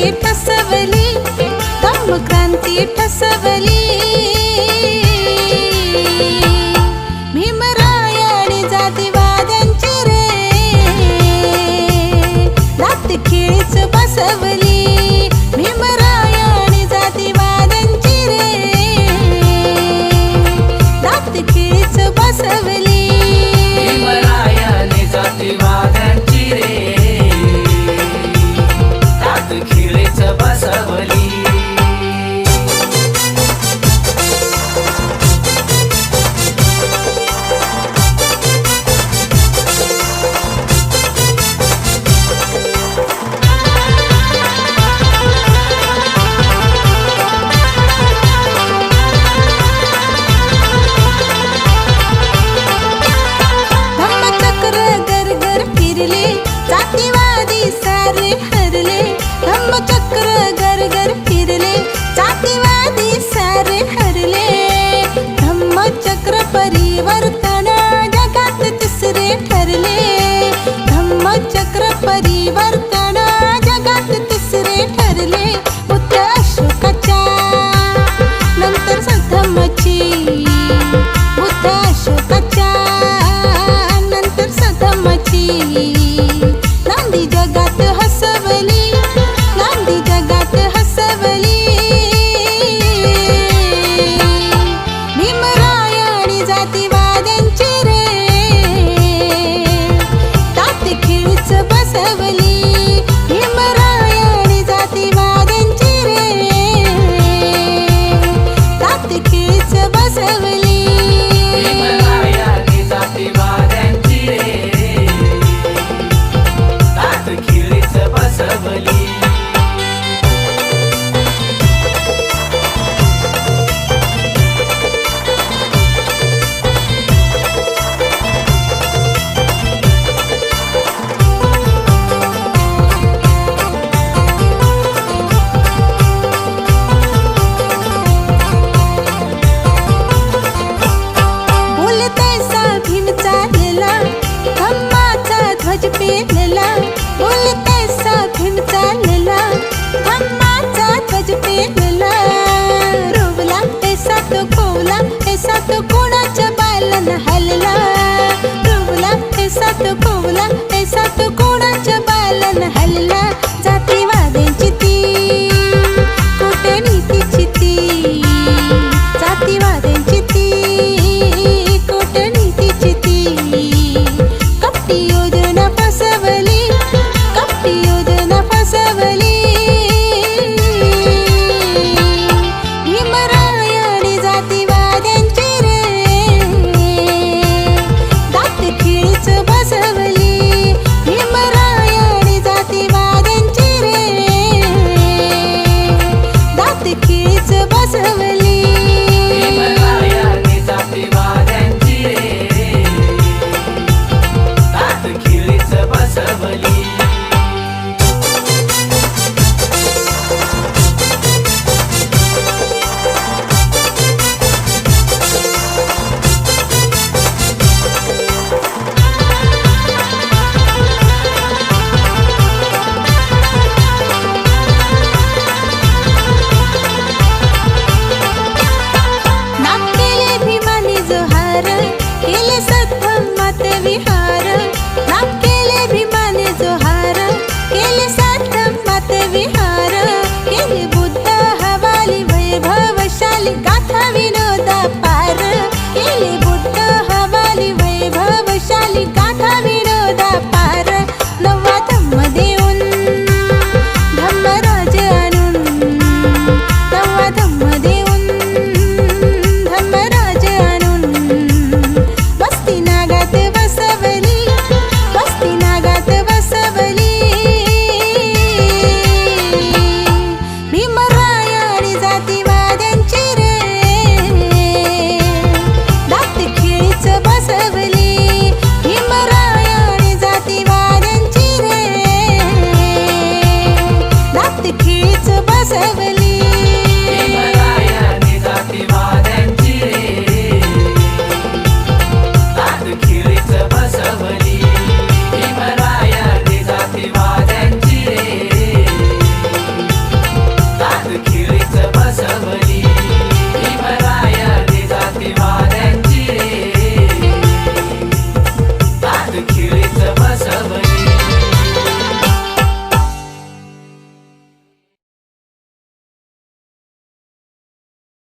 क्रांती ठसवली, धम्मक्रांती ठसवली. भीमरायाने जातीवाद्यांची रे लाथ खिळीच बसवली. भीमरायाने जातीवाद्यांची रे लाथ खिळीच बसवली. भीमरायाने जातीवाद्यांची रे लाथ खिळीच बसवली. जातीवादी सारे हरले, धम्मचक्र गरगर फिरले. जातीवादी सारे हरले, धम्मचक्र परिवर्तन जगात तिसरे ठरले. धम्मचक्र परिवर्तन जगात तिसरे ठरले. बुद्ध अशोकाच्या नंतर सद्धम्मची, बुद्ध अशोकाच्या नंतर सद्धम्मची. गांधी जगात हसवली, गांधी जगात हसवली. भीमरायाने जातीवाद्यांची रे लाथ खिळीच बसवली. भीमरायाने जातीवाद्यांची रे लाथ खिळीच बसवली. भीमरायाने जातीवाद्यांची रे लाथ खिळीच बसवली. बोलतैसा भीम चालला, धम्माचा ध्वज पेलला. बोलतैसा भीम चालला, धम्माचा ध्वज पेलला. रोवला ऐसा तो खोवला, ऐसा तो कोणाच्या बालन हलला. रोवला ऐसा तो खोवला, ऐसा तो कोणाच्या बालन हलला. जातीवाद्यांची ती कूटनीतीची ती, जातीवाद्यांची ती कूटनीतीची ती. कपटी योजना फसवली, कपटी योजना फसवली. भीमरायाने जातीवाद्यांची रे लाथ खिळीच बसवली. भीमरायाने जातीवाद्यांची रे लाथ खिळीच बसवली. भीमरायाने जातीवाद्यांची रे लाथ खिळीच बसवली. नाम केले भीमाने जोहार, केले सद्धम्मात विहार. नाम केले भीमाने जोहार, केले सद्धम्मात विहार. केले बुद्ध हवाली वैभवशाली, गाथा विनोदा पार. केले बुद्ध हवाली वैभवशाली, गाथा विनोदा पार. नववा धम्म देऊन धम्मराज आणून, नववा धम्म देऊन धम्मराज आणून. वस्ती नागात बसवली, वस्ती नागात बसवली. भीमरायाने जातीवाद्यांची रे लाथ खिळीच बसवली.